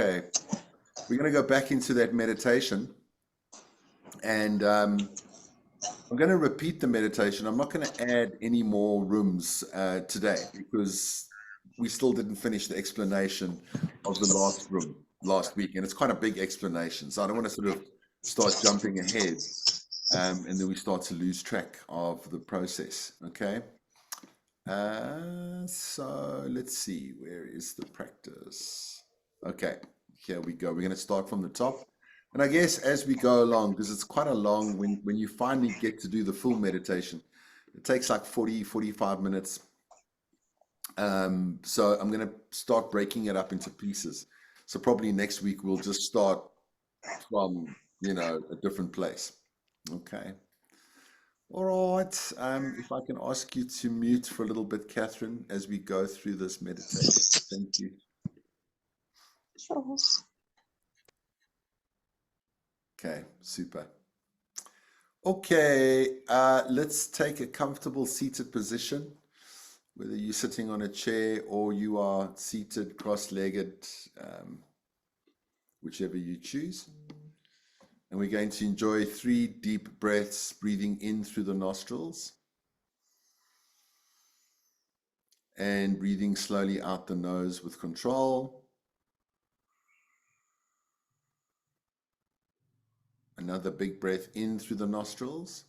Okay, we're going to go back into that meditation, and I'm going to repeat the meditation. I'm not going to add any more rooms today because we still didn't finish the explanation of the last room last week, and it's quite a big explanation. So I don't want to sort of start jumping ahead, and then we start to lose track of the process. Okay. So let's see, where is the practice? Okay, here we go. We're going to start from the top. And I guess as we go along, because it's quite a long, when you finally get to do the full meditation, it takes like 45 minutes. So I'm going to start breaking it up into pieces. So probably next week we'll just start from, a different place. Okay. All right. If I can ask you to mute for a little bit, Catherine, as we go through this meditation. Thank you. Sure. Okay, super. Okay, let's take a comfortable seated position, whether you're sitting on a chair or you are seated cross-legged, whichever you choose. And we're going to enjoy 3 deep breaths, breathing in through the nostrils and breathing slowly out the nose with control. Another big breath in through the nostrils.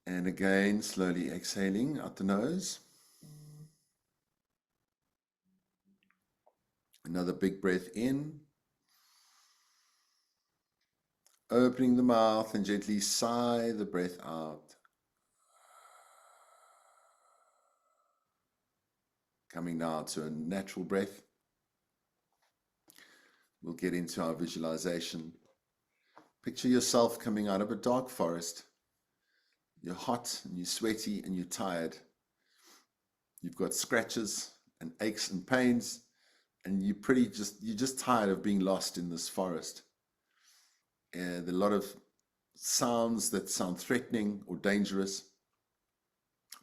And again, slowly exhaling out the nose. Another big breath in. Opening the mouth and gently sigh the breath out. Coming now to a natural breath. We'll get into our visualization. Picture yourself coming out of a dark forest. You're hot and you're sweaty and you're tired. You've got scratches and aches and pains, and you're just tired of being lost in this forest. There are a lot of sounds that sound threatening or dangerous,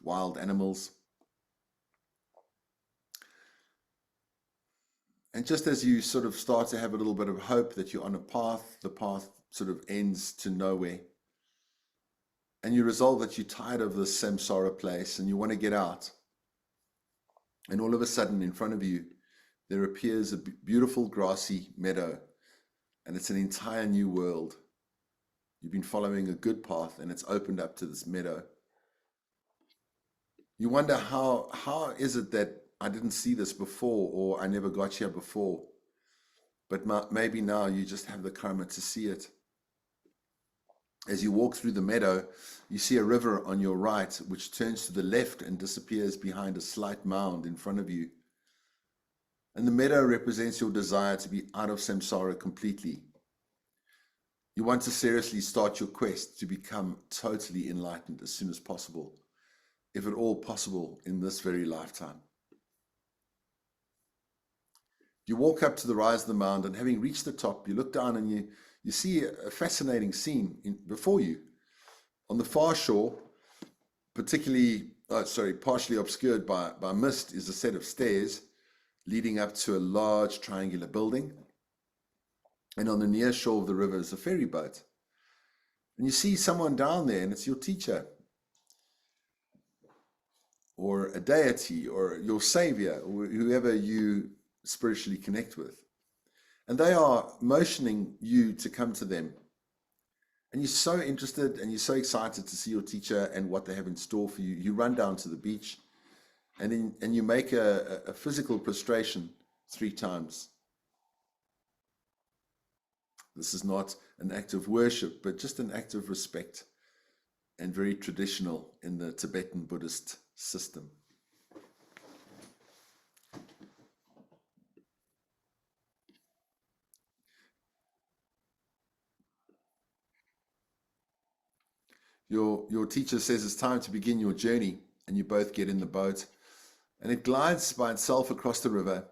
wild animals. And just as you sort of start to have a little bit of hope that you're on a path, the path sort of ends to nowhere. And you resolve that you're tired of this samsara place and you want to get out. And all of a sudden in front of you, there appears a beautiful grassy meadow. And it's an entire new world. You've been following a good path and it's opened up to this meadow. You wonder how is it that I didn't see this before, or I never got here before. But maybe now you just have the karma to see it. As you walk through the meadow, you see a river on your right, which turns to the left and disappears behind a slight mound in front of you. And the meadow represents your desire to be out of samsara completely. You want to seriously start your quest to become totally enlightened as soon as possible, if at all possible in this very lifetime. You walk up to the rise of the mound, and having reached the top, you look down and you see a fascinating scene before you. On the far shore, partially obscured by mist, is a set of stairs leading up to a large triangular building. And on the near shore of the river is a ferry boat. And you see someone down there, and it's your teacher, or a deity, or your savior, or whoever you spiritually connect with. And they are motioning you to come to them. And you're so interested and you're so excited to see your teacher and what they have in store for you. You run down to the beach and you make a physical prostration 3 times. This is not an act of worship, but just an act of respect, and very traditional in the Tibetan Buddhist system. Your teacher says it's time to begin your journey, and you both get in the boat, and it glides by itself across the river.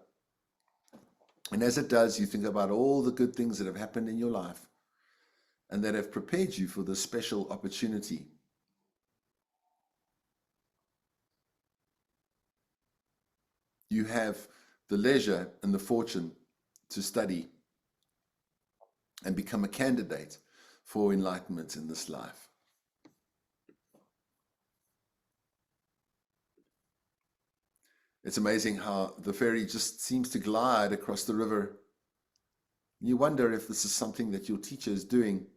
And as it does, you think about all the good things that have happened in your life and that have prepared you for this special opportunity. you have the leisure and the fortune to study and become a candidate for enlightenment in this life. It's amazing how the ferry just seems to glide across the river. You wonder if this is something that your teacher is doing.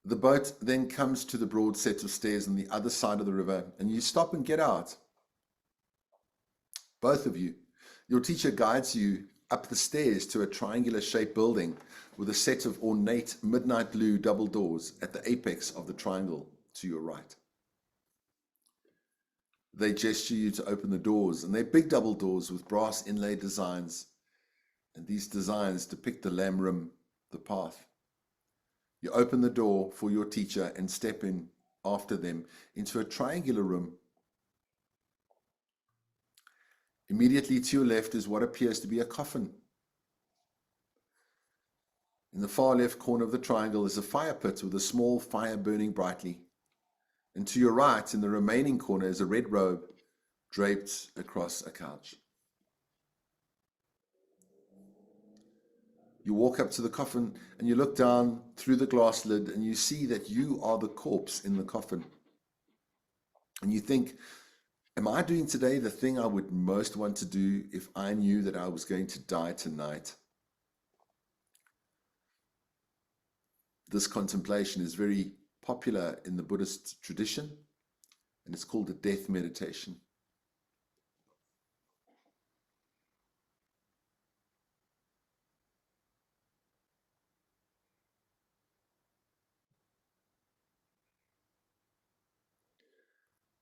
The boat then comes to the broad set of stairs on the other side of the river, and you stop and get out. Both of you. Your teacher guides you up the stairs to a triangular-shaped building with a set of ornate midnight blue double doors at the apex of the triangle to your right. They gesture you to open the doors, and they're big double doors with brass inlaid designs, and these designs depict the lamb rim, the path. You open the door for your teacher and step in after them into a triangular room. Immediately to your left is what appears to be a coffin. In the far left corner of the triangle is a fire pit with a small fire burning brightly. And to your right, in the remaining corner, is a red robe draped across a couch. You walk up to the coffin and you look down through the glass lid and you see that you are the corpse in the coffin. And you think, am I doing today the thing I would most want to do if I knew that I was going to die tonight? This contemplation is very popular in the Buddhist tradition, and it's called a death meditation.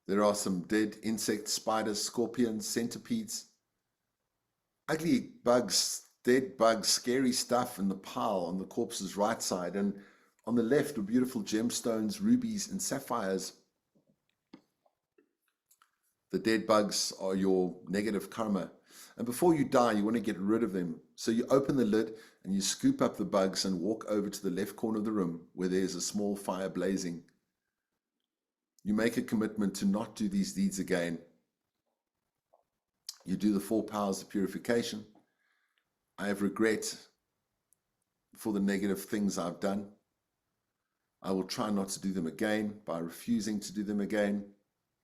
There are some dead insects, spiders, scorpions, centipedes, ugly bugs, dead bugs, scary stuff in the pile on the corpse's right side. And on the left are beautiful gemstones, rubies, and sapphires. The dead bugs are your negative karma. And before you die, you want to get rid of them. So you open the lid and you scoop up the bugs and walk over to the left corner of the room where there's a small fire blazing. You make a commitment to not do these deeds again. You do the 4 powers of purification. I have regret for the negative things I've done. I will try not to do them again by refusing to do them again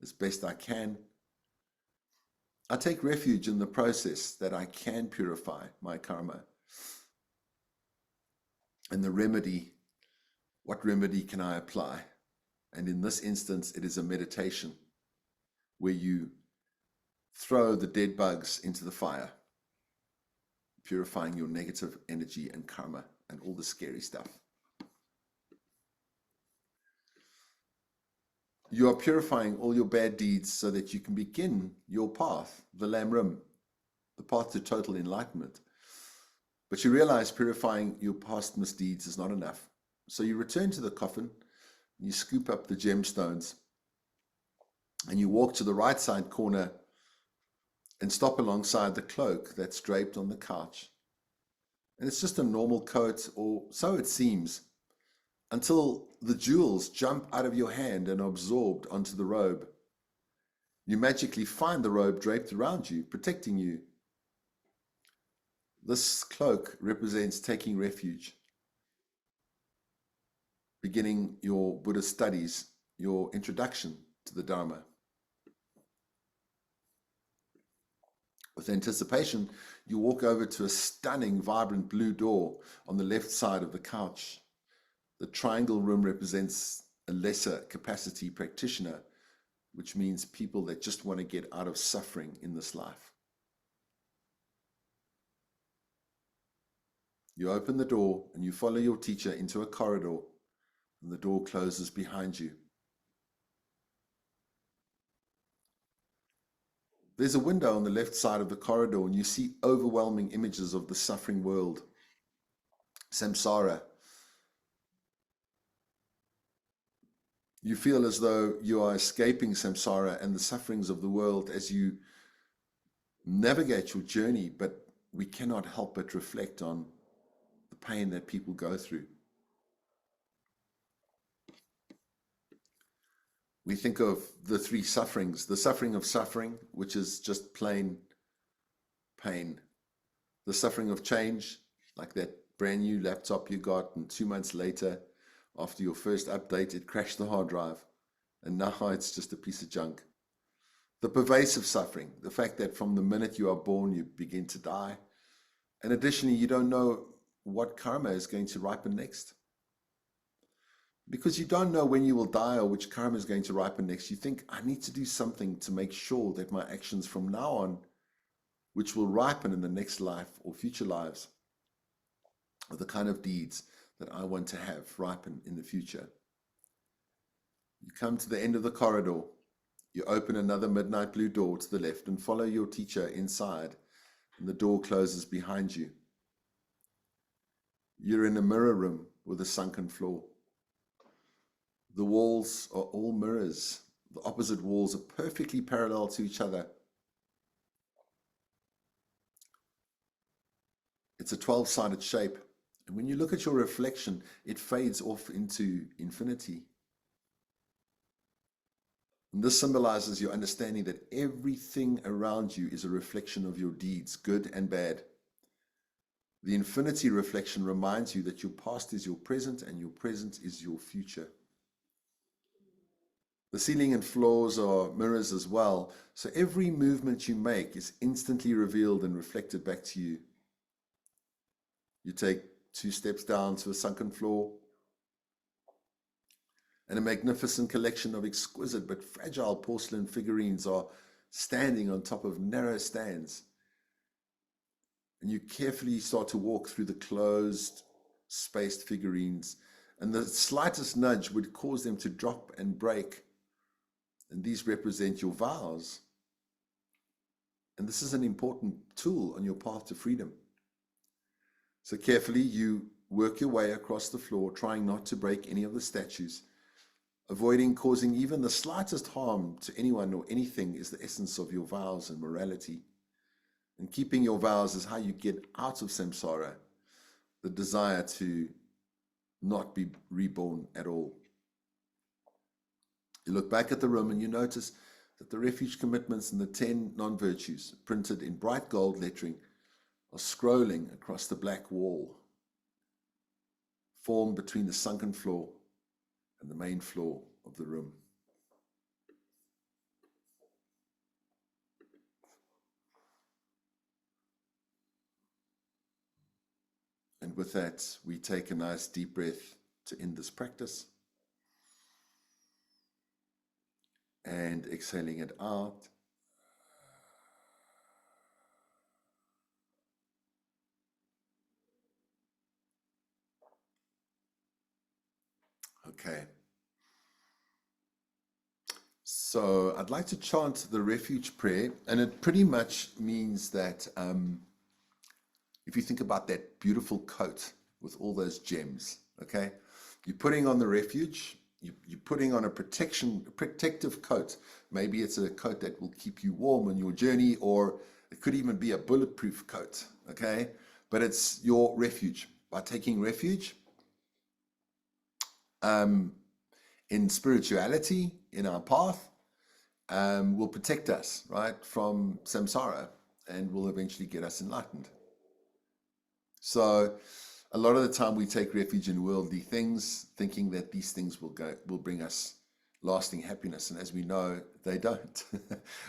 as best I can. I take refuge in the process that I can purify my karma. And the remedy, what remedy can I apply? And in this instance, it is a meditation where you throw the dead bugs into the fire, purifying your negative energy and karma and all the scary stuff. You are purifying all your bad deeds so that you can begin your path, the Lam Rim, the path to total enlightenment. But you realize purifying your past misdeeds is not enough. So you return to the coffin, you scoop up the gemstones, and you walk to the right side corner and stop alongside the cloak that's draped on the couch. And it's just a normal coat, or so it seems, until the jewels jump out of your hand and are absorbed onto the robe. You magically find the robe draped around you, protecting you. This cloak represents taking refuge, beginning your Buddhist studies, your introduction to the Dharma. With anticipation, you walk over to a stunning, vibrant blue door on the left side of the couch. The triangle room represents a lesser capacity practitioner, which means people that just want to get out of suffering in this life. You open the door and you follow your teacher into a corridor, and the door closes behind you. There's a window on the left side of the corridor, and you see overwhelming images of the suffering world, samsara. You feel as though you are escaping samsara and the sufferings of the world as you navigate your journey, but we cannot help but reflect on the pain that people go through. we think of the three sufferings, the suffering of suffering, which is just plain pain, the suffering of change, like that brand new laptop you got, and 2 months later, after your first update, it crashed the hard drive, and now it's just a piece of junk. The pervasive suffering, the fact that from the minute you are born, you begin to die. And additionally, you don't know what karma is going to ripen next. Because you don't know when you will die or which karma is going to ripen next. You think, I need to do something to make sure that my actions from now on, which will ripen in the next life or future lives, are the kind of deeds that I want to have ripen in the future. You come to the end of the corridor. You open another midnight blue door to the left and follow your teacher inside, and the door closes behind you. You're in a mirror room with a sunken floor. The walls are all mirrors. The opposite walls are perfectly parallel to each other. It's a 12-sided shape. And when you look at your reflection, it fades off into infinity. And this symbolizes your understanding that everything around you is a reflection of your deeds, good and bad. The infinity reflection reminds you that your past is your present and your present is your future. The ceiling and floors are mirrors as well, so every movement you make is instantly revealed and reflected back to you. You take 2 steps down to a sunken floor, and a magnificent collection of exquisite but fragile porcelain figurines are standing on top of narrow stands. And you carefully start to walk through the closed, spaced figurines, and the slightest nudge would cause them to drop and break. And these represent your vows. And this is an important tool on your path to freedom. So carefully you work your way across the floor, trying not to break any of the statues. Avoiding causing even the slightest harm to anyone or anything is the essence of your vows and morality. And keeping your vows is how you get out of samsara, the desire to not be reborn at all. You look back at the room and you notice that the refuge commitments and the 10 non-virtues, printed in bright gold lettering, are scrolling across the black wall, formed between the sunken floor and the main floor of the room. And with that, we take a nice deep breath to end this practice. And exhaling it out. Okay. So I'd like to chant the refuge prayer, and it pretty much means that if you think about that beautiful coat with all those gems, okay, you're putting on the refuge, you're putting on a protective coat. Maybe it's a coat that will keep you warm on your journey, or it could even be a bulletproof coat, okay? But it's your refuge. By taking refuge in spirituality, in our path, will protect us, right, from samsara, and will eventually get us enlightened. So a lot of the time we take refuge in worldly things, thinking that these things will bring us lasting happiness, and as we know, they don't.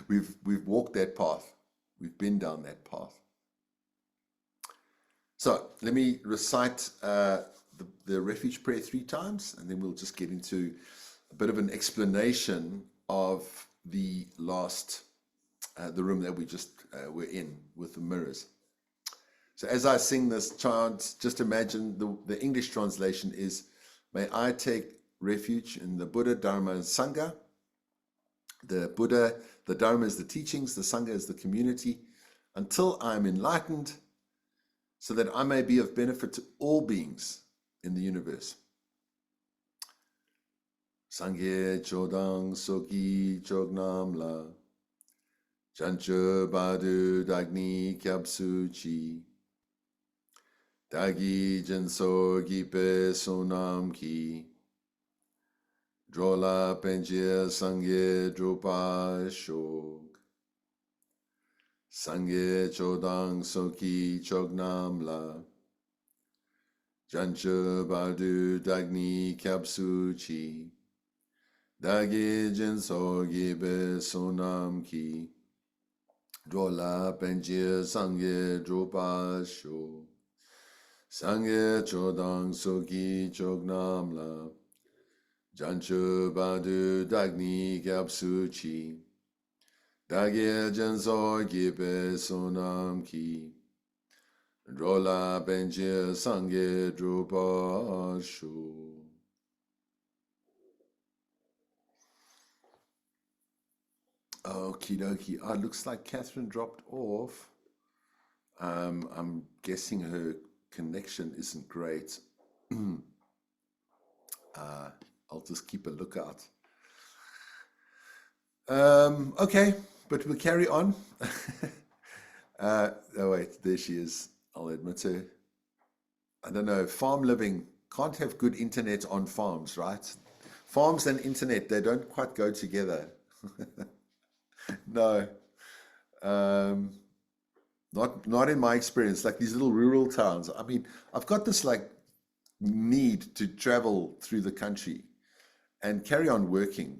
We've walked that path. We've been down that path. So let me recite the refuge prayer 3 times, and then we'll just get into a bit of an explanation of the last, the room that we just were in with the mirrors. So as I sing this chant, just imagine the English translation is, may I take refuge in the Buddha, Dharma, and Sangha. The Buddha, the Dharma is the teachings, the Sangha is the community, until I am enlightened, so that I may be of benefit to all beings in the universe. Sangye Chodang Soki Chognam La Chancho Badu Dagni Kyapsu Chi Dagi Jenso Gipe Sonam Ki Drola Penjia Sangye Drupa Shok. Sangye Chodang Soki Chognam La. Jancha Badu Dagni Kyapsu Chi. Dagi Jinso Gibe Sonam Ki. Drola Penjia Sangye Drupa Shok. Sangye Chodang Soki Chognam La. Janchu Badu Dagni Gyapsu Chi. Dagye Janso Gibe Sonam Ki. Drola Benjir Sangye Drupa Shu. Okie dokie. Oh, looks like Catherine dropped off. I'm guessing her connection isn't great. I'll just keep a lookout. Okay, but we'll carry on. Oh wait, there she is. I'll admit her. I don't know, farm living, can't have good internet on farms, right? Farms and internet, they don't quite go together. No, um, not in my experience. Like these little rural towns. I mean, I've got this like need to travel through the country and carry on working,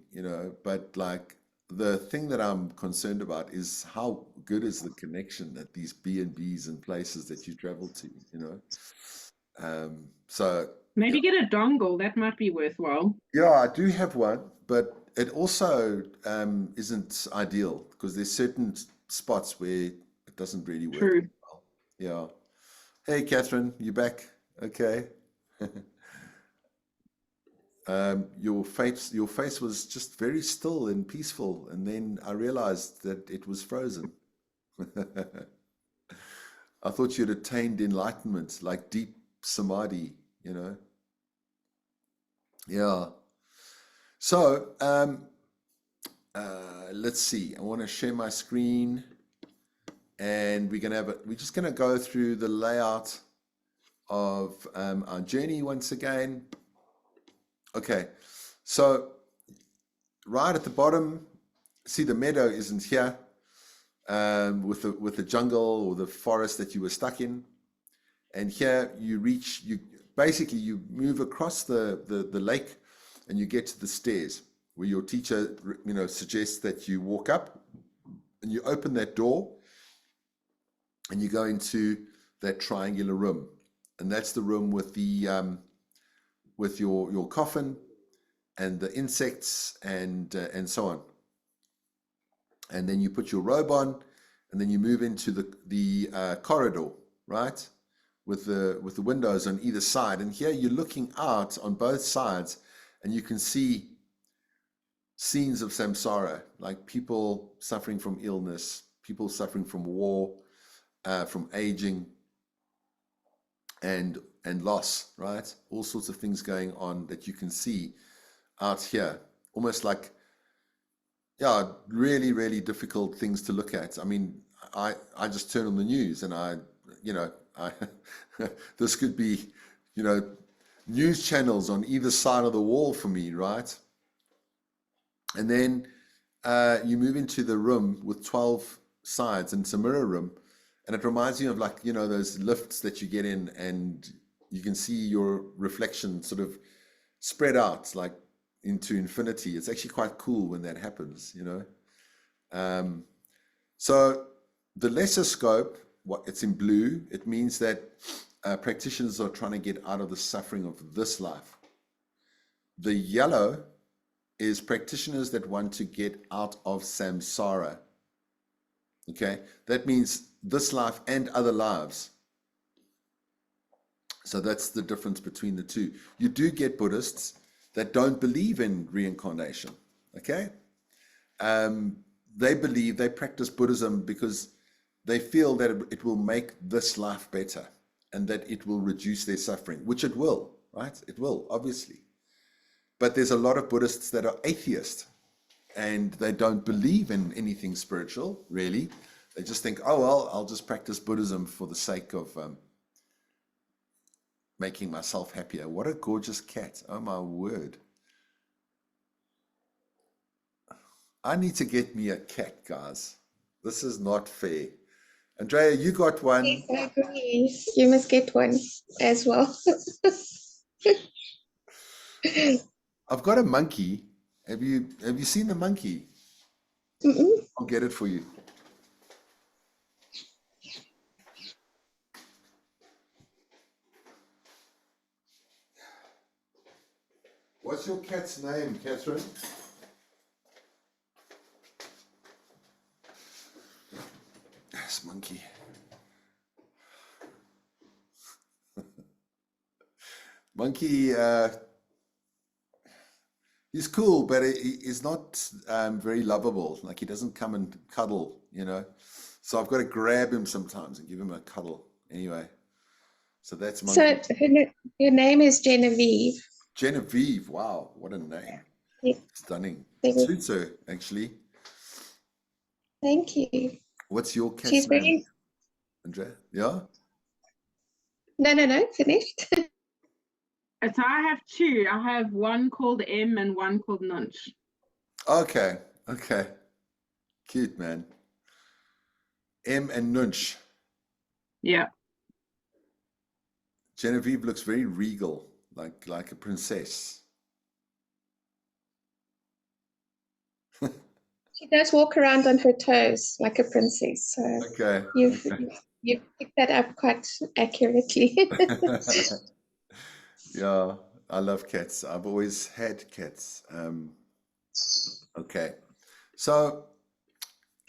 but like the thing that I'm concerned about is how good is the connection at these B&Bs and places that you travel to. So Maybe get a dongle. That might be worthwhile. yeah, I do have one, but it also isn't ideal because there's certain spots where it doesn't really work True. well. Yeah. Hey, Catherine, you back? Okay. Your face was just very still and peaceful, and then I realized that it was frozen. I thought you'd attained enlightenment, like deep samadhi. Yeah. So, let's see. I want to share my screen, and we're just gonna go through the layout of our journey once again. Okay, so right at the bottom, see the meadow isn't here, with the jungle or the forest that you were stuck in, and here you basically you move across the lake, and you get to the stairs where your teacher suggests that you walk up, and you open that door, and you go into that triangular room, and that's the room with the with your coffin and the insects and so on. And then you put your robe on, and then you move into the corridor, right, with the windows on either side. And here you're looking out on both sides, and you can see scenes of samsara, like people suffering from illness, people suffering from war, from aging, and loss, right? All sorts of things going on that you can see out here, almost like, yeah, really, really difficult things to look at. I mean, I just turn on the news, and I this could be, news channels on either side of the wall for me, right? And then you move into the room with 12 sides, and it's a mirror room, and it reminds you of, like, those lifts that you get in, and you can see your reflection sort of spread out like into infinity. It's actually quite cool when that happens. So the lesser scope, it's in blue. It means that practitioners are trying to get out of the suffering of this life. The yellow is practitioners that want to get out of samsara. Okay, that means this life and other lives. So that's the difference between the two. You do get Buddhists that don't believe in reincarnation. Okay, they practice Buddhism because they feel that it will make this life better, and that it will reduce their suffering, which it will, right? It will, obviously. But there's a lot of Buddhists that are atheist, and they don't believe in anything spiritual, really. They just think, oh, well, I'll just practice Buddhism for the sake of making myself happier. What a gorgeous cat. Oh, my word. I need to get me a cat, guys. This is not fair. Andrea, you got one. Yes, I agree. You must get one as well. I've got a monkey. Have you seen the monkey? Mm-mm. I'll get it for you. What's your cat's name, Catherine? This monkey. Monkey, he's cool, but he's not very lovable. Like he doesn't come and cuddle, you know. So I've got to grab him sometimes and give him a cuddle. Anyway, so that's So monkey. her name is Genevieve. Genevieve. Wow, what a name! Yeah, Stunning. very- Suits her actually. Thank you. What's your cat's She's name, very. Andrea? Yeah. No. Finished. So I have two. I have one called M and one called Nunch. Okay. Okay. Cute, man. M and Nunch. Yeah. Genevieve looks very regal, like a princess. She does walk around on her toes like a princess. So Okay. you've you've picked that up quite accurately. Yeah, I love cats. I've always had cats. Okay. So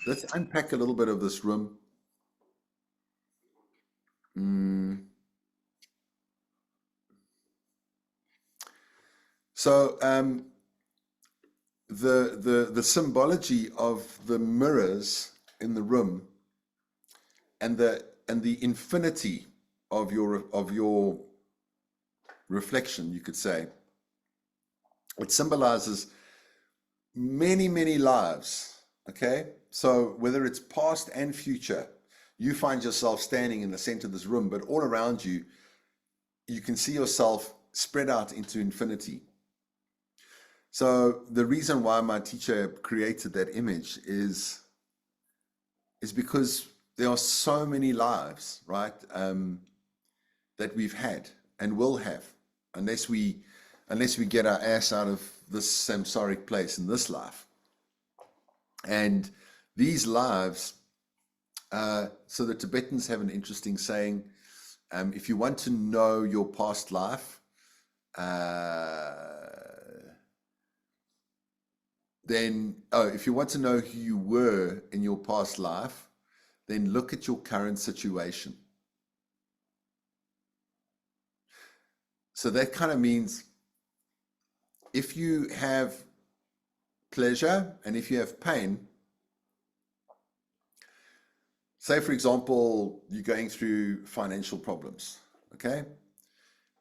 let's unpack a little bit of this room. Mm. So the symbology of the mirrors in the room and the infinity of your reflection, you could say, it symbolizes many lives. Okay, so whether it's past and future, you find yourself standing in the center of this room, but all around you, you can see yourself spread out into infinity. So the reason why my teacher created that image is because there are so many lives, right, that we've had and will have, unless we get our ass out of this samsaric place in this life. And these lives, so the Tibetans have an interesting saying, if you want to know your past life, if you want to know who you were in your past life, then look at your current situation. So that kind of means if you have pleasure and if you have pain, say for example, you're going through financial problems, okay?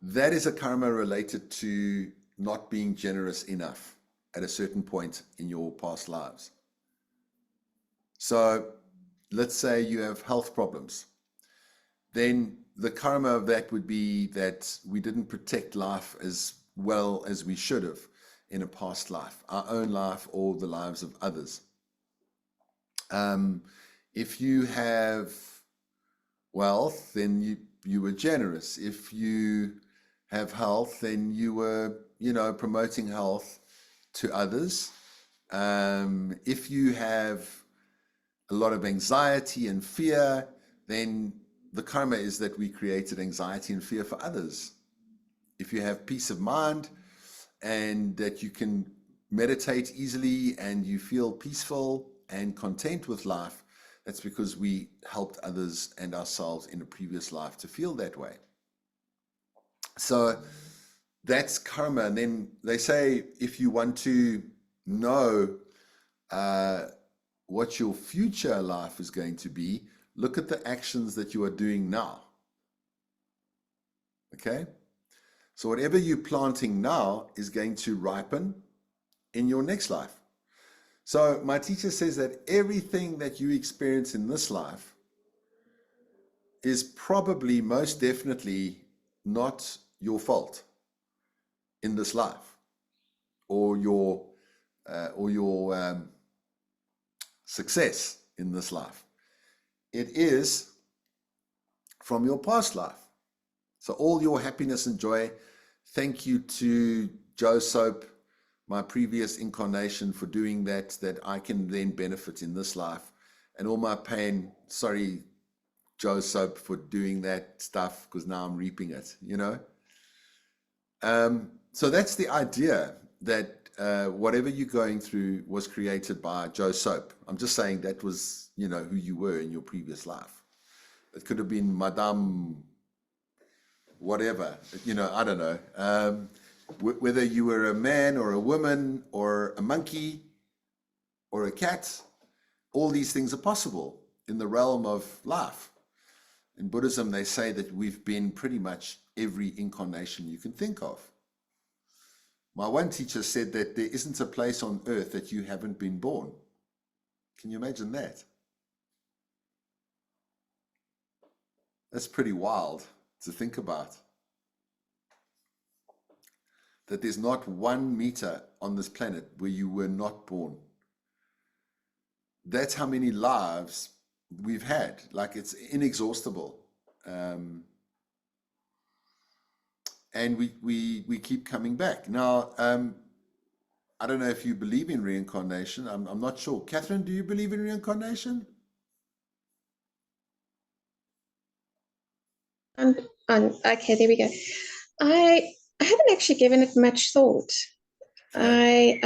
That is a karma related to not being generous enough at a certain point in your past lives. So let's say you have health problems. Then the karma of that would be that we didn't protect life as well as we should have in a past life, our own life or the lives of others. If you have wealth, then you were generous. If you have health, then you were, promoting health to others. If you have a lot of anxiety and fear, then the karma is that we created anxiety and fear for others. If you have peace of mind and that you can meditate easily and you feel peaceful and content with life, that's because we helped others and ourselves in a previous life to feel that way. So that's karma. And then they say, if you want to know what your future life is going to be, look at the actions that you are doing now. Okay? So whatever you're planting now is going to ripen in your next life. So my teacher says that everything that you experience in this life is probably most definitely not your fault in this life, or your success in this life. It is from your past life. So all your happiness and joy, thank you to Joe Soap, my previous incarnation, for doing that, that I can then benefit in this life. And all my pain, sorry, Joe Soap, for doing that stuff, because now I'm reaping it, you know? So that's the idea, that whatever you're going through was created by Joe Soap. I'm just saying that was, you know, who you were in your previous life. It could have been Madame whatever, you know, I don't know. Whether you were a man or a woman or a monkey or a cat, all these things are possible in the realm of life. In Buddhism, they say that we've been pretty much every incarnation you can think of. My one teacher said that there isn't a place on earth that you haven't been born. Can you imagine that? That's pretty wild to think about. That there's not 1 meter on this planet where you were not born. That's how many lives we've had. Like, it's inexhaustible. And we keep coming back. Now, I don't know if you believe in reincarnation. I'm not sure. Catherine, do you believe in reincarnation? Okay, there we go. I haven't actually given it much thought. Okay.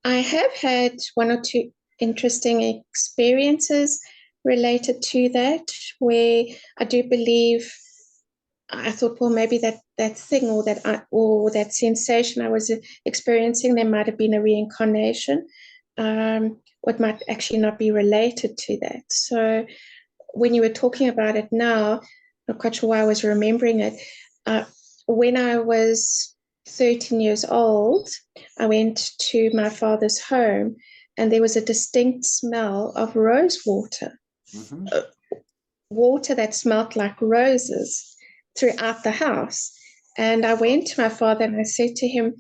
I have had 1 or 2 interesting experiences related to that, where I do believe, I thought, well, maybe that thing or that sensation I was experiencing, there might have been a reincarnation, what might actually not be related to that. So when you were talking about it now, I'm not quite sure why I was remembering it. When I was 13 years old, I went to my father's home, and there was a distinct smell of rose water, Mm-hmm. water that smelled like roses throughout the house. And I went to my father and I said to him,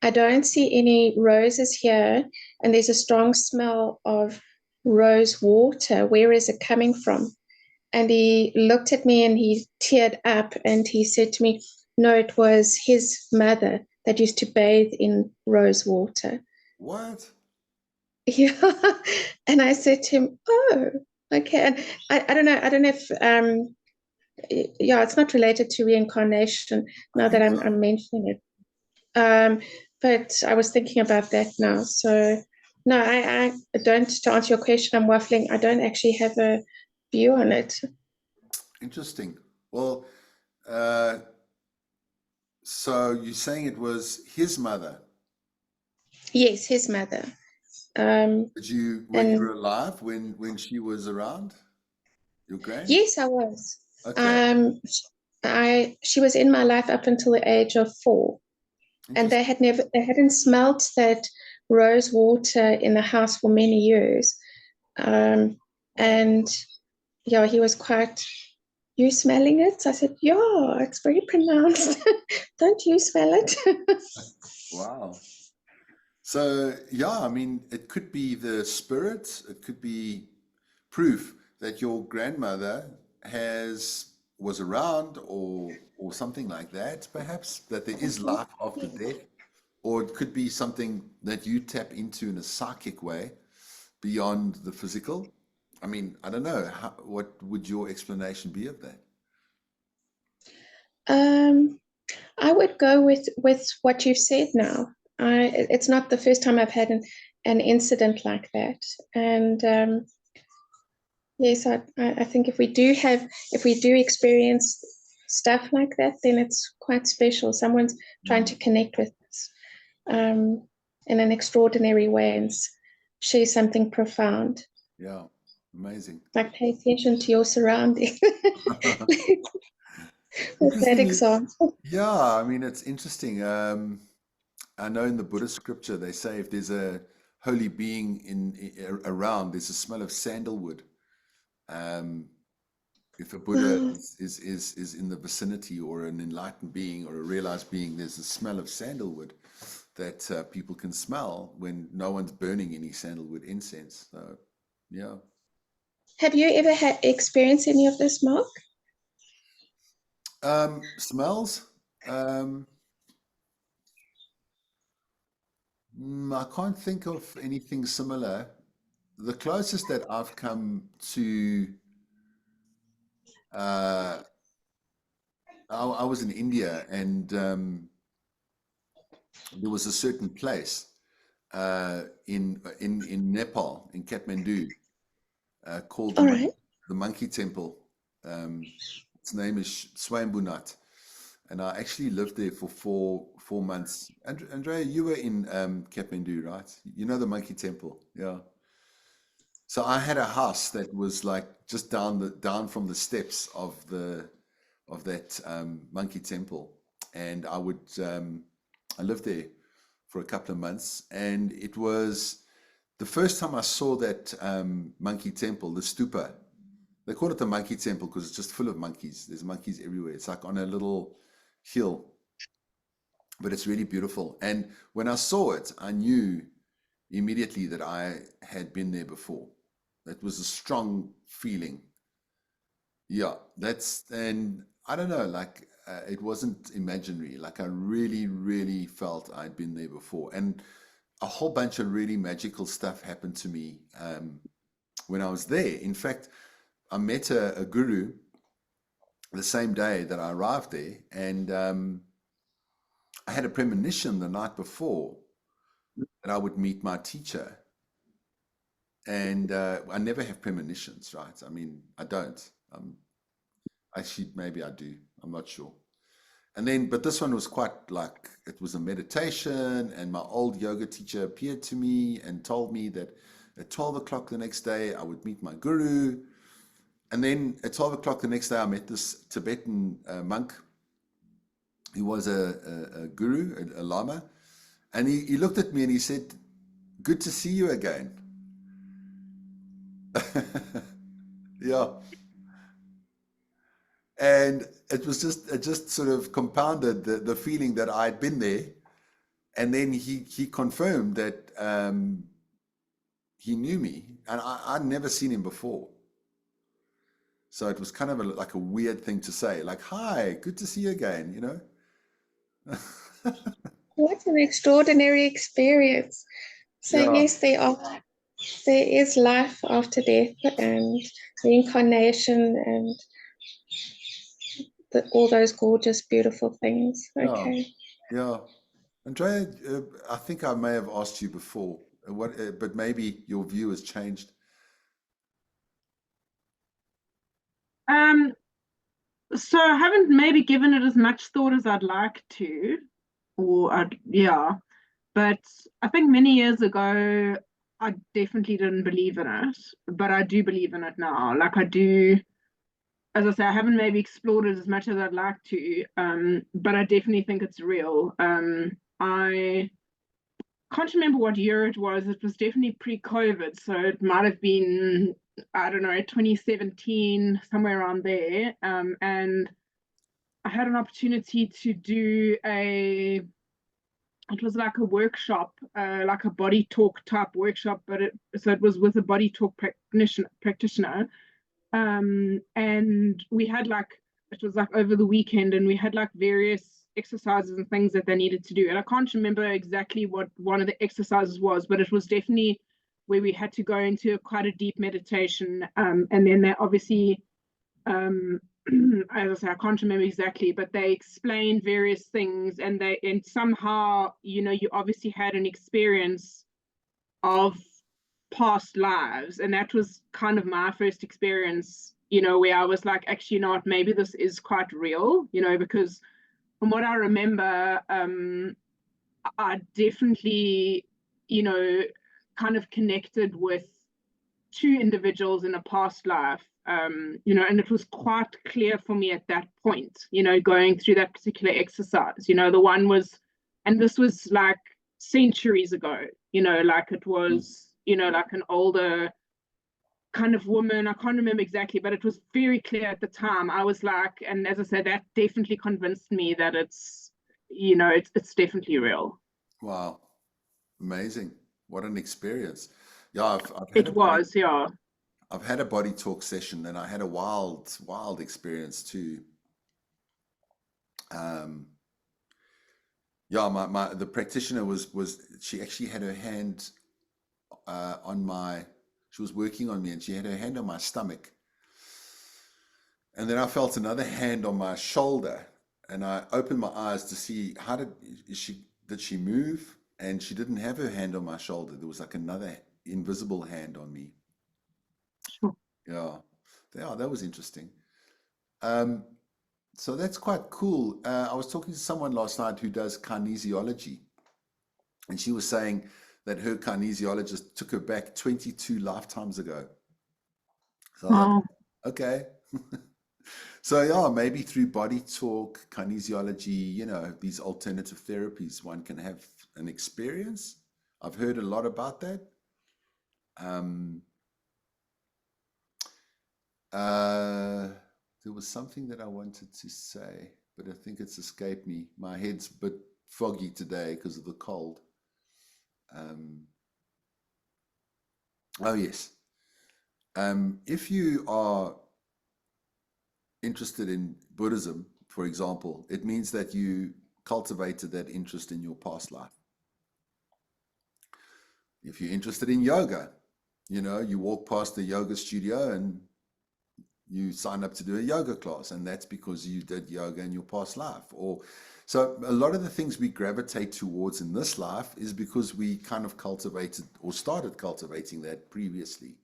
I don't see any roses here, and there's a strong smell of rose water. Where is it coming from? And he looked at me and he teared up and he said to me, no, it was his mother that used to bathe in rose water. What? Yeah. And I said to him, oh, okay. And I don't know if yeah, it's not related to reincarnation I now that think so. I'm mentioning it. But I was thinking about that now. So no, I don't, to answer your question, I'm waffling. I don't actually have a view on it. Interesting. Well, uh, so you're saying it was his mother. Yes, his mother. Were you And alive when she was around? Your grand? yes, I was. Okay. She was in my life up until the age of 4, and Interesting. they hadn't smelt that rose water in the house for many years. Wow. And yeah, he was quite, you smelling it? I said, yeah, it's very pronounced. Don't you smell it? Wow. So yeah, I mean, it could be the spirit, it could be proof that your grandmother was around, or something like that, perhaps, that there is life after death. Or it could be something that you tap into in a psychic way beyond the physical. I mean, I don't know. What would your explanation be of that? um, I would go with what you've said now. It's not the first time I've had an incident like that, and yes, I think if we do experience stuff like that, then it's quite special. Someone's trying to connect with us in an extraordinary way and share something profound. Yeah, amazing. Like pay attention to your surroundings. With that Interestingly, example. yeah, I mean, it's interesting. I know in the Buddhist scripture they say if there's a holy being around, there's a smell of sandalwood. Um, if a Buddha is in the vicinity, or an enlightened being or a realized being, there's a smell of sandalwood. that people can smell when no one's burning any sandalwood incense. So, yeah. Have you ever had experienced any of this, Mark? Smells. I can't think of anything similar. The closest that I've come to, I was in India, and there was a certain place in Nepal, in Kathmandu, called All right. the Monkey Temple. Its name is Swayambhunath, and I actually lived there for four months. Andrea, you were in Kathmandu, right? You know the Monkey Temple, yeah. So I had a house that was like just down from the steps of that Monkey Temple, and I lived there for a couple of months, and it was the first time I saw that Monkey Temple, the stupa. They call it the Monkey Temple because it's just full of monkeys. There's monkeys everywhere. It's like on a little hill, but it's really beautiful. And when I saw it, I knew immediately that I had been there before. That was a strong feeling. Yeah, and I don't know, like it wasn't imaginary. Like I really, really felt I'd been there before. And a whole bunch of really magical stuff happened to me when I was there. In fact, I met a guru the same day that I arrived there, and I had a premonition the night before that I would meet my teacher. And I never have premonitions, right? I mean, I don't. Actually, maybe I do. I'm not sure. But this one was quite like, it was a meditation, and my old yoga teacher appeared to me and told me that at 12 o'clock the next day, I would meet my guru. And then at 12 o'clock the next day, I met this Tibetan monk. He was a guru, a lama. And he looked at me and he said, "Good to see you again." Yeah. And it just sort of compounded the feeling that I'd been there. And then he confirmed that he knew me, and I'd never seen him before. So it was kind of like a weird thing to say, like, "Hi, good to see you again," you know? What an extraordinary experience. So Yeah. yes, there is life after death and reincarnation and all those gorgeous, beautiful things. Yeah. Okay. Yeah. Andrea, I think I may have asked you before, but maybe your view has changed. So I haven't maybe given it as much thought as I'd like to, but I think many years ago, I definitely didn't believe in it, but I do believe in it now. Like I do, as I say, I haven't maybe explored it as much as I'd like to, but I definitely think it's real. I can't remember what year it was. It was definitely pre-COVID, so it might have been, I don't know, 2017, somewhere around there. And I had an opportunity to do it was like a workshop, like a body talk type workshop, but it was with a body talk practitioner. And we had it was like over the weekend, and we had like various exercises and things that they needed to do. And I can't remember exactly what one of the exercises was, but it was definitely where we had to go into quite a deep meditation. And then they obviously, as I say, I can't remember exactly, but they explained various things, and somehow, you obviously had an experience of past lives, and that was kind of my first experience, where I was like, actually, not maybe this is quite real, because from what I remember, I definitely, kind of connected with two individuals in a past life, and it was quite clear for me at that point, going through that particular exercise. The one was, and this was like centuries ago, like it was, like an older kind of woman. I can't remember exactly, but it was very clear at the time. I was like, and as I said, that definitely convinced me that it's definitely real. Wow. Amazing. What an experience. Yeah, It was, yeah. I've had a body talk session and I had a wild experience too. Um, yeah, the practitioner was she actually had her hand on my she was working on me and she had her hand on my stomach. And then I felt another hand on my shoulder and I opened my eyes to see did she move? And she didn't have her hand on my shoulder. There was like another invisible hand on me. Sure. Yeah. Yeah, that was interesting. Um, so that's quite cool. I was talking to someone last night who does kinesiology, and she was saying that her kinesiologist took her back 22 lifetimes ago. So I was like, Wow. okay. So yeah, maybe through body talk, kinesiology, these alternative therapies, one can have an experience. I've heard a lot about that. Um, uh, there was something that I wanted to say, but I think it's escaped me. My head's a bit foggy today because of the cold. Um, oh yes. If you are interested in Buddhism, for example, it means that you cultivated that interest in your past life. If you're interested in yoga, you walk past the yoga studio and you sign up to do a yoga class, and that's because you did yoga in your past life. Or so a lot of the things we gravitate towards in this life is because we kind of cultivated or started cultivating that previously.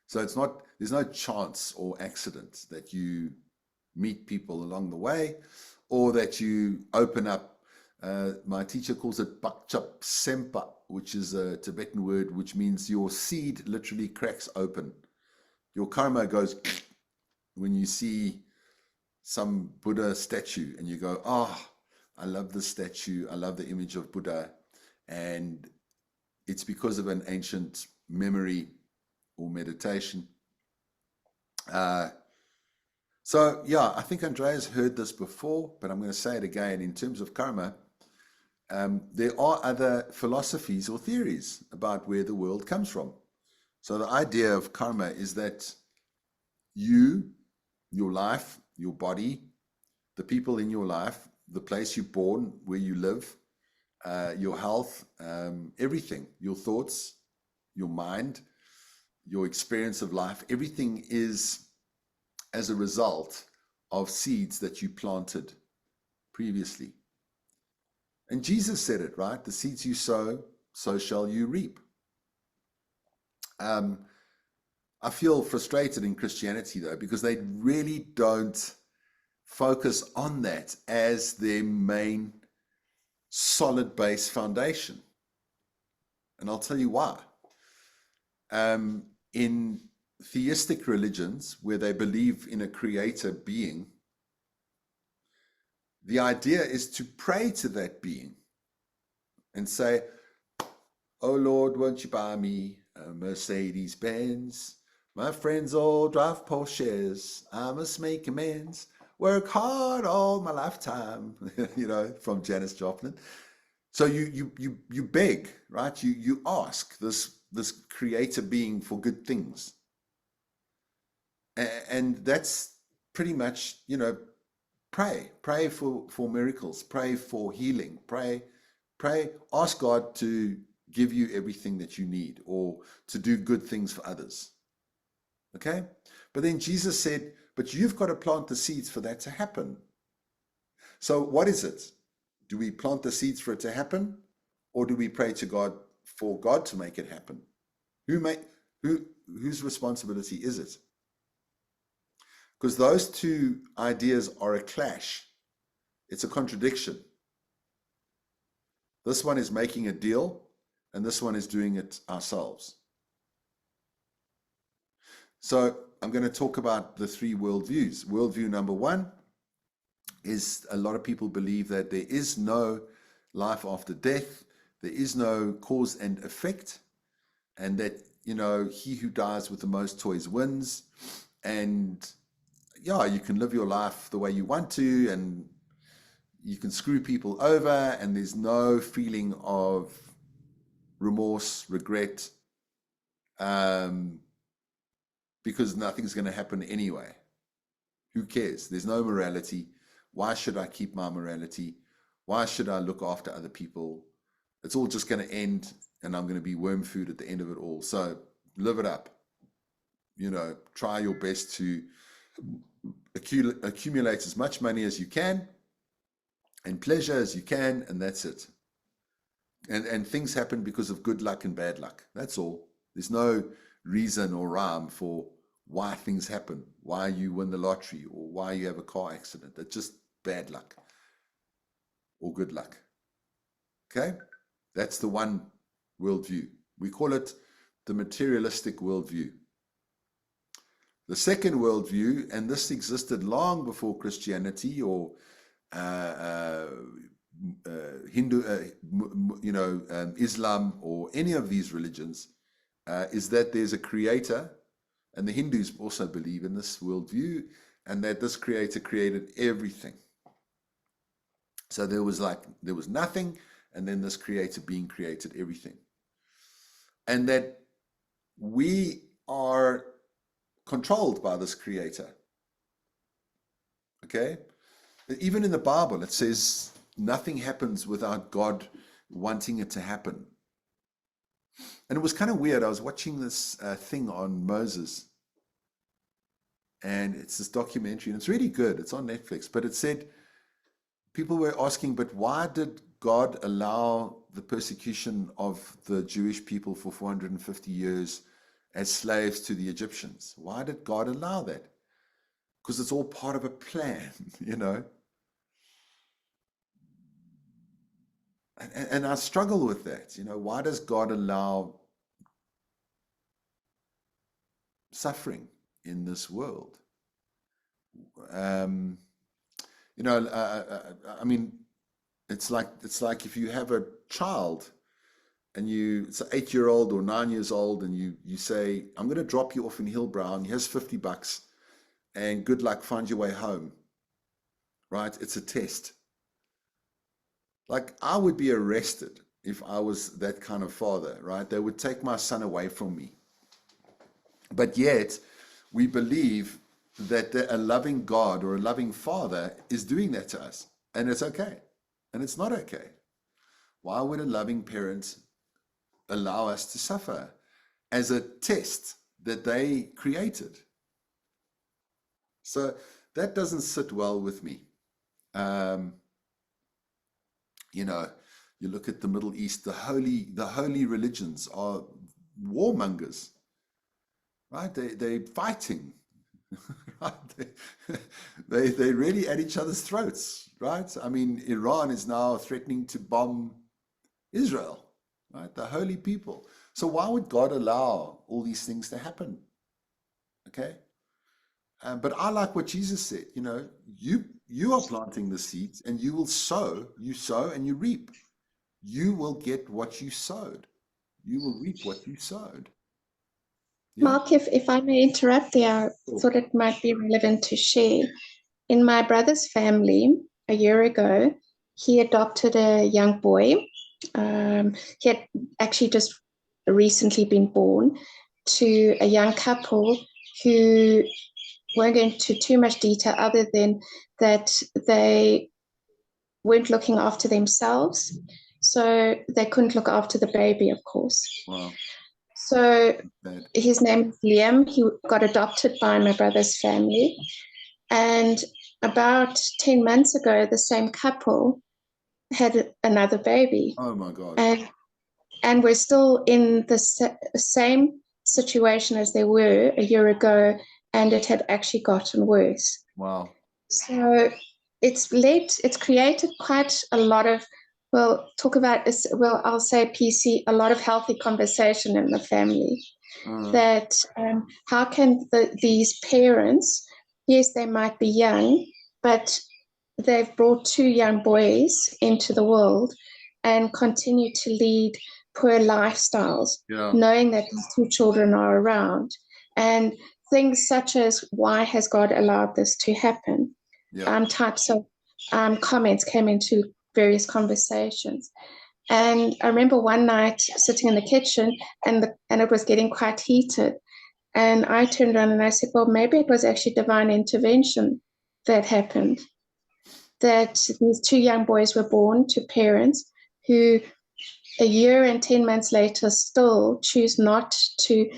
So there's no chance or accident that you meet people along the way or that you open up. My teacher calls it Bakchap Sempa, which is a Tibetan word which means your seed literally cracks open. Your karma goes when you see some Buddha statue and you go, I love this statue. I love the image of Buddha. And it's because of an ancient memory or meditation. So yeah, I think Andrea's heard this before, but I'm going to say it again. In terms of karma, there are other philosophies or theories about where the world comes from. So the idea of karma is that you, your life, your body, the people in your life, the place you're born, where you live, your health, everything, your thoughts, your mind, your experience of life, everything is as a result of seeds that you planted previously. And Jesus said it, right? The seeds you sow, so shall you reap. I feel frustrated in Christianity, though, because they really don't focus on that as their main solid base foundation. And I'll tell you why. In theistic religions, where they believe in a creator being, the idea is to pray to that being and say, oh Lord, won't you buy me a Mercedes Benz? My friends all drive Porsches. I must make amends. Work hard all my lifetime, from Janis Joplin. So you beg, right? You ask this creator being for good things. And that's pretty much, pray for miracles, pray for healing, pray, ask God to give you everything that you need or to do good things for others. Okay? But then Jesus said, but you've got to plant the seeds for that to happen. So what is it? Do we plant the seeds for it to happen, or do we pray to God for God to make it happen? Whose responsibility is it? Because those two ideas are a clash. It's a contradiction. This one is making a deal, and this one is doing it ourselves. So I'm going to talk about the three worldviews. Worldview number one is a lot of people believe that there is no life after death. There is no cause and effect. And that, he who dies with the most toys wins. And yeah, you can live your life the way you want to. And you can screw people over and there's no feeling of remorse, regret, because nothing's going to happen anyway. Who cares? There's no morality. Why should I keep my morality? Why should I look after other people? It's all just going to end, and I'm going to be worm food at the end of it all. So live it up. You know, try your best to accumulate as much money as you can and pleasure as you can, and that's it. And things happen because of good luck and bad luck. That's all. There's no reason or rhyme for why things happen, why you win the lottery, or why you have a car accident. It's just bad luck or good luck. Okay? That's the one worldview. We call it the materialistic worldview. The second worldview, and this existed long before Christianity or Hindu, Islam or any of these religions, is that there's a creator, and the Hindus also believe in this worldview, and that this creator created everything. So there was nothing, and then this creator being created everything. And that we are controlled by this creator. Okay? Even in the Bible, it says nothing happens without God wanting it to happen. And it was kind of weird. I was watching this thing on Moses, and it's this documentary, and it's really good. It's on Netflix, but it said, people were asking, but why did God allow the persecution of the Jewish people for 450 years as slaves to the Egyptians? Why did God allow that? Because it's all part of a plan, you know. And I struggle with that, you know. Why does God allow suffering in this world? I mean, it's like if you have a child and it's an 8-year-old or 9 years old, and you say, I'm going to drop you off in Hillbrow, here's $50 and good luck, find your way home, right? It's a test. Like, I would be arrested if I was that kind of father, right? They would take my son away from me. But yet, we believe that a loving God or a loving father is doing that to us. And it's okay. And it's not okay. Why would a loving parent allow us to suffer as a test that they created? So that doesn't sit well with me. You know, you look at the Middle East, the holy religions are warmongers, right? They're fighting, right? They're really at each other's throats, right? I mean, Iran is now threatening to bomb Israel, right? The holy people. So why would God allow all these things to happen? Okay? But I like what Jesus said, you know, you are planting the seeds, and you will sow and you reap. You will get what you sowed. You will reap what you sowed. Yeah. Mark, if I may interrupt there, I thought it might be relevant to share. In my brother's family, a year ago, he adopted a young boy. He had actually just recently been born to a young couple who won't go into too much detail other than that they weren't looking after themselves. So they couldn't look after the baby, of course. Wow. So his name is Liam. He got adopted by my brother's family. And about 10 months ago, the same couple had another baby. Oh my God. And we're still in the same situation as they were a year ago, and it had actually gotten worse. Wow. So it's created quite a lot of, I'll say PC, a lot of healthy conversation in the family. That how can these parents, yes, they might be young, but they've brought 2 young boys into the world and continue to lead poor lifestyles, knowing that these 2 children are around. And things such as, why has God allowed this to happen? Types of comments came into various conversations. And I remember one night sitting in the kitchen, and it was getting quite heated. And I turned around and I said, well, maybe it was actually divine intervention that happened. That these two young boys were born to parents who a year and 10 months later still choose not to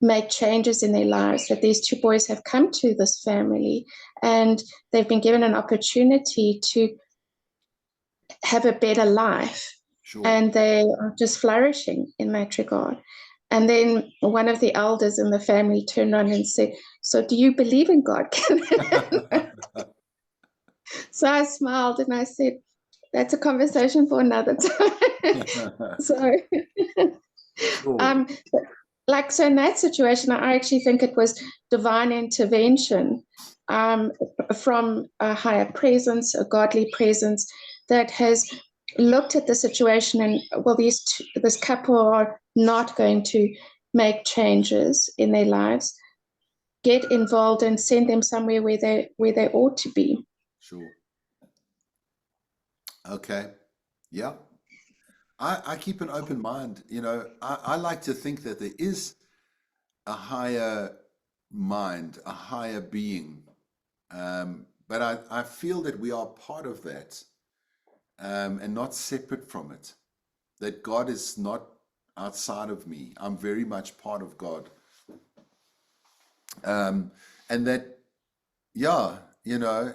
make changes in their lives, that these two boys have come to this family and they've been given an opportunity to have a better life. Sure. And they are just flourishing in that regard. And then one of the elders in the family turned on and said, so do you believe in God? So I smiled and I said, that's a conversation for another time. So, Sure. so in that situation, I actually think it was divine intervention from a higher presence, a godly presence that has looked at the situation and, well, this couple are not going to make changes in their lives. Get involved and send them somewhere where they ought to be. Sure. Okay. Yeah. I keep an open mind. You know, I like to think that there is a higher mind, a higher being. But I feel that we are part of that, and not separate from it. That God is not outside of me. I'm very much part of God. And that, yeah, you know,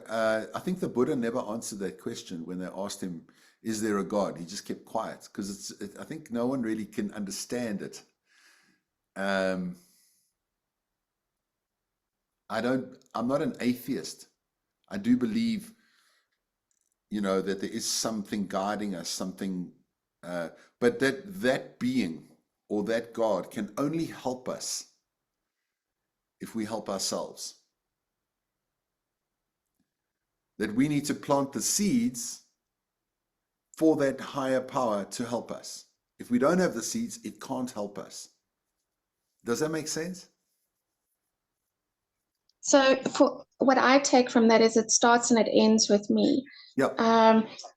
I think the Buddha never answered that question when they asked him, is there a God? He just kept quiet because I think no one really can understand it. I'm not an atheist. I do believe, you know, that there is something guiding us, something, but that being or that God can only help us if we help ourselves. That we need to plant the seeds for that higher power to help us. If we don't have the seeds, it can't help us. Does that make sense? So for what I take from that is it starts and it ends with me. Yep.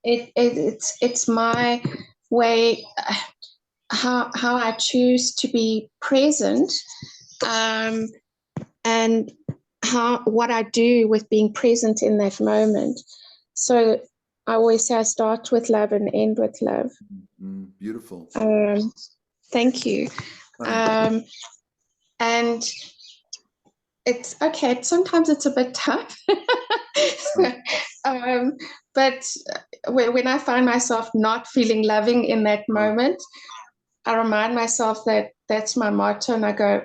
It's my way, how I choose to be present, and what I do with being present in that moment. So I always say I start with love and end with love. Beautiful. Thank you. And it's okay. Sometimes it's a bit tough. But when I find myself not feeling loving in that moment, I remind myself that that's my motto, and I go,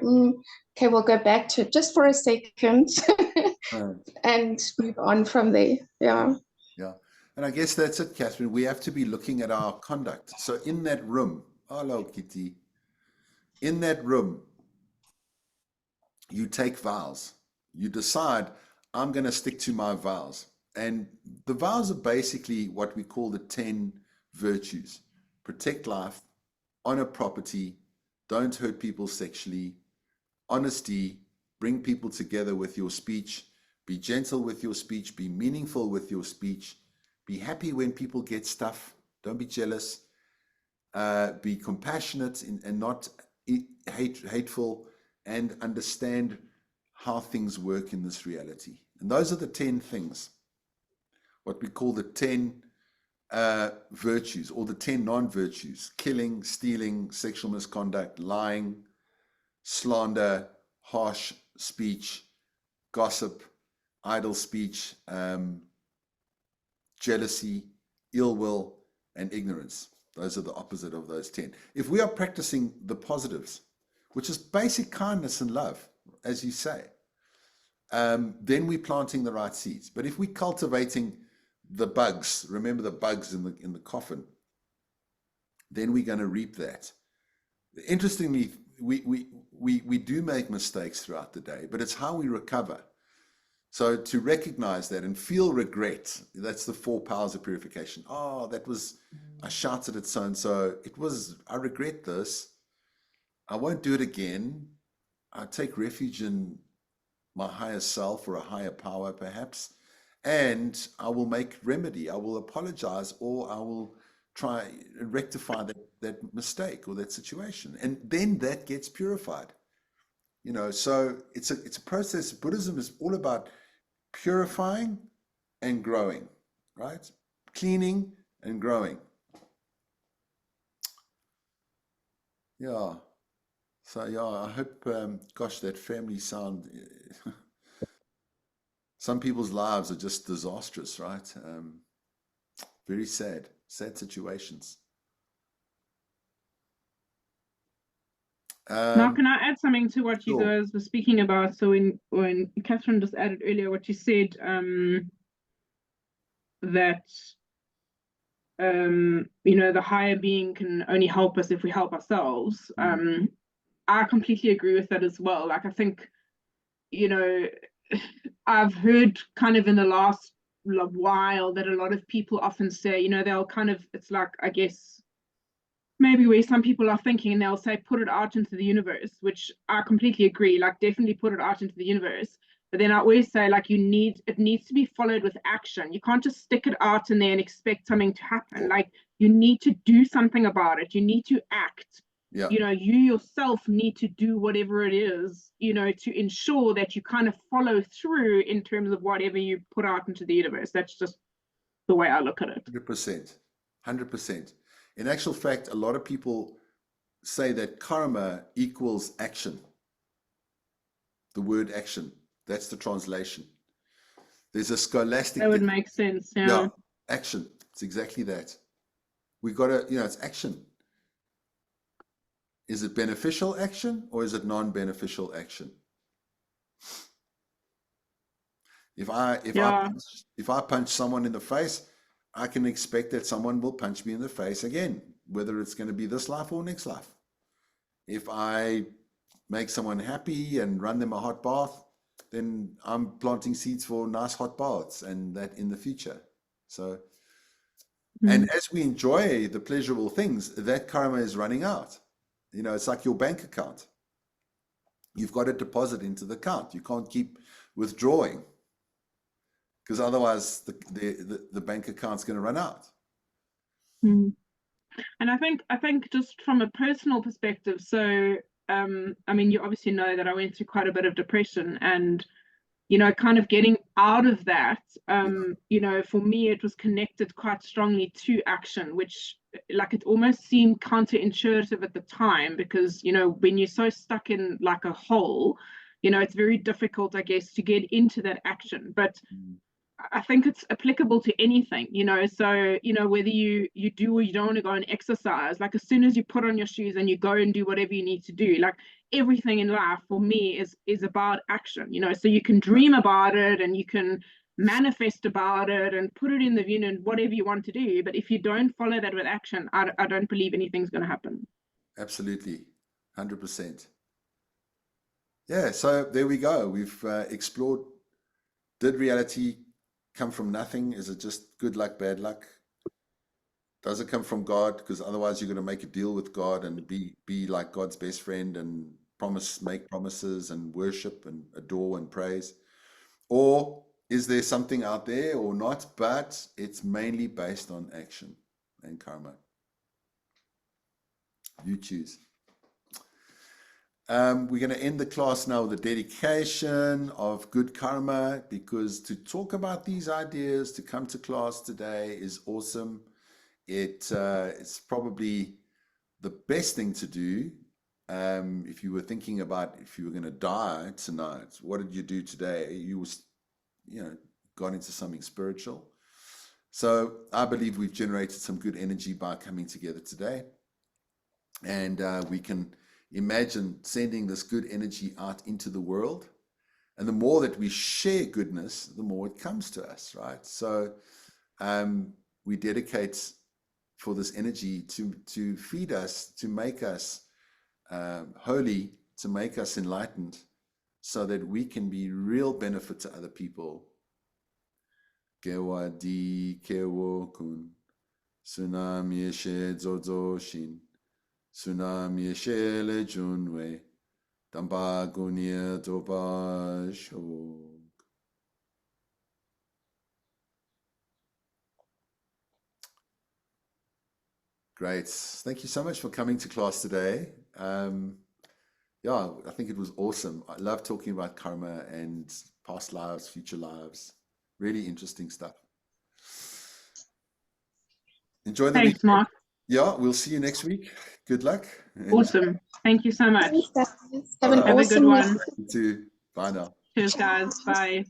okay, we'll go back to it just for a second and move on from there. Yeah. Yeah. And I guess that's it, Catherine. We have to be looking at our conduct. So in that room, hello, Kitty. In that room, you take vows. You decide, I'm going to stick to my vows. And the vows are basically what we call the 10 virtues. Protect life, honor property, don't hurt people sexually, honesty, bring people together with your speech, be gentle with your speech, be meaningful with your speech, be happy when people get stuff, don't be jealous, be compassionate and not hateful, and understand how things work in this reality. And those are the 10 things, what we call the 10 virtues, or the 10 non-virtues: killing, stealing, sexual misconduct, lying, slander, harsh speech, gossip, idle speech, jealousy, ill will, and ignorance. Those are the opposite of those 10. If we are practicing the positives, which is basic kindness and love, as you say, then we're planting the right seeds. But if we're cultivating the bugs, remember the bugs in the coffin, then we're going to reap that. Interestingly, we do make mistakes throughout the day, but it's how we recover. So to recognize that and feel regret, that's the 4 powers of purification. Oh, that was, I shouted at so-and-so. I regret this. I won't do it again. I take refuge in my higher self or a higher power, perhaps. and I will make remedy. I will apologize, or I will try and rectify that mistake or that situation, and then that gets purified. So it's a process. Buddhism is all about purifying and growing, right? Cleaning and growing. Yeah. So yeah, I hope, gosh, that family sound. Some people's lives are just disastrous, right? Very sad situations. Now, Um, can I add something to what you sure. guys were speaking about? So when Catherine just added earlier, what you said, that the higher being can only help us if we help ourselves. I completely agree with that as well. Like, I think, I've heard kind of in the last while that a lot of people often say, they'll kind of, it's like, I guess, maybe where some people are thinking, and they'll say, put it out into the universe, which I completely agree, like, definitely put it out into the universe. But then I always say, like, it needs to be followed with action. You can't just stick it out in there and expect something to happen. Like, you need to do something about it. You need to act. Yeah. You yourself need to do whatever it is, to ensure that you kind of follow through in terms of whatever you put out into the universe. That's just the way I look at it. 100%. 100%. In actual fact, a lot of people say that karma equals action. The word action. That's the translation. There's a scholastic. That would make sense. Yeah, Yeah. action. It's exactly that. We got to, it's action. Is it beneficial action or is it non-beneficial action? If I punch someone in the face, I can expect that someone will punch me in the face again, whether it's going to be this life or next life. If I make someone happy and run them a hot bath, then I'm planting seeds for nice hot baths and that in the future. So, and as we enjoy the pleasurable things, that karma is running out. It's like your bank account. You've got to deposit into the account. You can't keep withdrawing because otherwise the bank account's going to run out. And I think just from a personal perspective, so I mean, you obviously know that I went through quite a bit of depression, and kind of getting out of that, for me, it was connected quite strongly to action, which, like, it almost seemed counterintuitive at the time because, when you're so stuck in like a hole, it's very difficult, I guess, to get into that action. But I think it's applicable to anything, so, whether you do or you don't want to go and exercise, like, as soon as you put on your shoes and you go and do whatever you need to do, like, everything in life for me is about action, so you can dream about it and you can manifest about it and put it in the union, whatever you want to do. But if you don't follow that with action, I don't believe anything's going to happen. Absolutely. 100%. Yeah. So there we go. We've explored, did reality come from nothing? Is it just good luck, bad luck? Does it come from God? Because otherwise you're going to make a deal with God and be like God's best friend and make promises and worship and adore and praise. Or is there something out there or not? But it's mainly based on action and karma. You choose. We're going to end the class now with a dedication of good karma, because to talk about these ideas, to come to class today is awesome. It's probably the best thing to do. If you were thinking about if you were going to die tonight, what did you do today? You got into something spiritual. So I believe we've generated some good energy by coming together today. And we can imagine sending this good energy out into the world. And the more that we share goodness, the more it comes to us, right? So we dedicate for this energy to feed us, to make us holy, to make us enlightened, so that we can be real benefit to other people. Kewa di kewo kun, tsunami eshe zozo shin, tsunami eshe le junwe, damba gunia doba shok. Great. Thank you so much for coming to class today. Yeah, I think it was awesome. I love talking about karma and past lives, future lives. Really interesting stuff. Enjoy the Thanks, week. Mark. Yeah, we'll see you next week. Good luck. And Awesome. Thank you so much. Thanks, guys. Have an Have a good awesome one. week. you too. Bye now. Cheers, guys. Bye.